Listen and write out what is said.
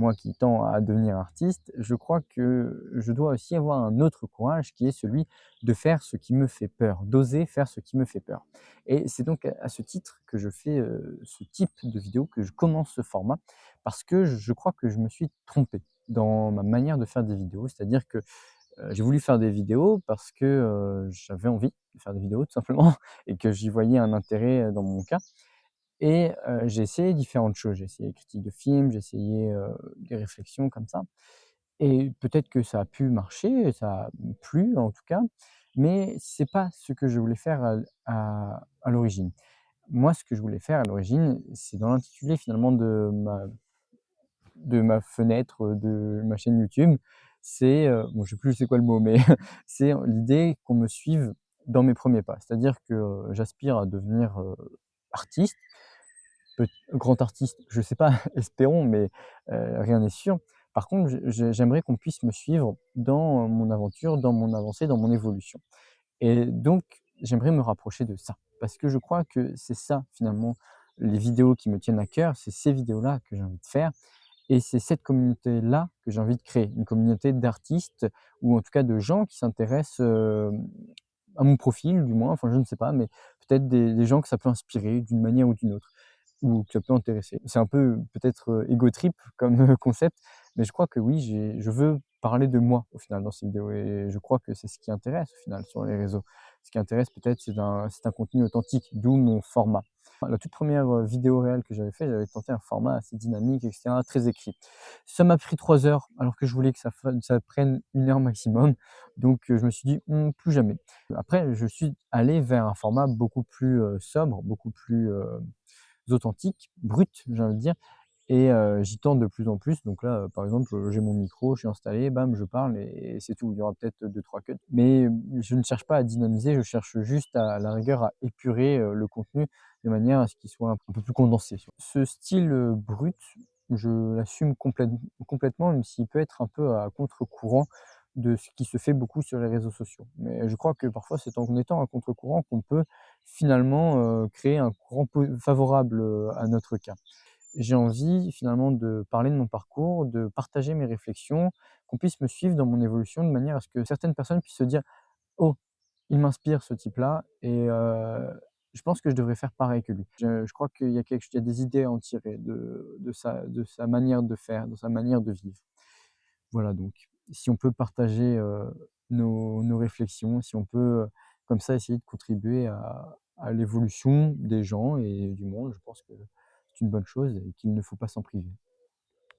moi qui tends à devenir artiste, je crois que je dois aussi avoir un autre courage qui est celui de faire ce qui me fait peur, d'oser faire ce qui me fait peur. Et c'est donc à ce titre que je fais, ce type de vidéo, que je commence ce format, parce que je crois que je me suis trompé dans ma manière de faire des vidéos. C'est-à-dire que, j'ai voulu faire des vidéos parce que, j'avais envie de faire des vidéos tout simplement et que j'y voyais un intérêt, dans mon cas. Et j'ai essayé différentes choses. J'ai essayé critique de films, j'ai essayé, des réflexions comme ça et peut-être que ça a pu marcher, ça a plu en tout cas, mais c'est pas ce que je voulais faire à l'origine. Moi, ce que je voulais faire à l'origine, c'est dans l'intitulé finalement de ma fenêtre, de ma chaîne YouTube, c'est, bon, je sais plus c'est quoi le mot, mais c'est l'idée qu'on me suive dans mes premiers pas. C'est-à-dire que, j'aspire à devenir, artiste, grand artiste, je sais pas, espérons, mais rien n'est sûr. Par contre, j'aimerais qu'on puisse me suivre dans mon aventure, dans mon avancée, dans mon évolution. Et donc, j'aimerais me rapprocher de ça. Parce que je crois que c'est ça, finalement, les vidéos qui me tiennent à cœur, c'est ces vidéos-là que j'ai envie de faire. Et c'est cette communauté-là que j'ai envie de créer. Une communauté d'artistes ou en tout cas de gens qui s'intéressent à mon profil, du moins, enfin je ne sais pas, mais peut-être des gens que ça peut inspirer d'une manière ou d'une autre, ou que ça peut intéresser. C'est un peu peut-être ego trip comme concept, mais je crois que oui, je veux parler de moi au final dans ces vidéos et je crois que c'est ce qui intéresse au final sur les réseaux. Ce qui intéresse peut-être c'est un contenu authentique, d'où mon format. La toute première vidéo réelle que j'avais fait, j'avais tenté un format assez dynamique, et cetera, très écrit. Ça m'a pris 3 heures alors que je voulais que ça prenne 1 heure maximum, donc je me suis dit: Plus jamais». Après, je suis allé vers un format beaucoup plus, sobre, beaucoup plus, authentique, brut, j'ai envie de dire et j'y tends de plus en plus. Donc là, par exemple, j'ai mon micro, je suis installé, bam, je parle et c'est tout. Il y aura peut-être deux trois cuts, mais je ne cherche pas à dynamiser, je cherche juste à la rigueur à épurer, le contenu de manière à ce qu'il soit un peu plus condensé. Ce style, brut, je l'assume complètement, même s'il peut être un peu à contre-courant de ce qui se fait beaucoup sur les réseaux sociaux. Mais je crois que parfois c'est en étant à contre-courant qu'on peut finalement, créer un courant favorable, à notre cas. J'ai envie finalement de parler de mon parcours, de partager mes réflexions, qu'on puisse me suivre dans mon évolution de manière à ce que certaines personnes puissent se dire: «Oh, il m'inspire ce type-là et je pense que je devrais faire pareil que lui». Je crois qu'il y a des idées à en tirer de sa manière de faire, de sa manière de vivre. Voilà donc, si on peut partager, nos réflexions, si on peut, comme ça essayer de contribuer à l'évolution des gens et du monde, je pense que c'est une bonne chose et qu'il ne faut pas s'en priver.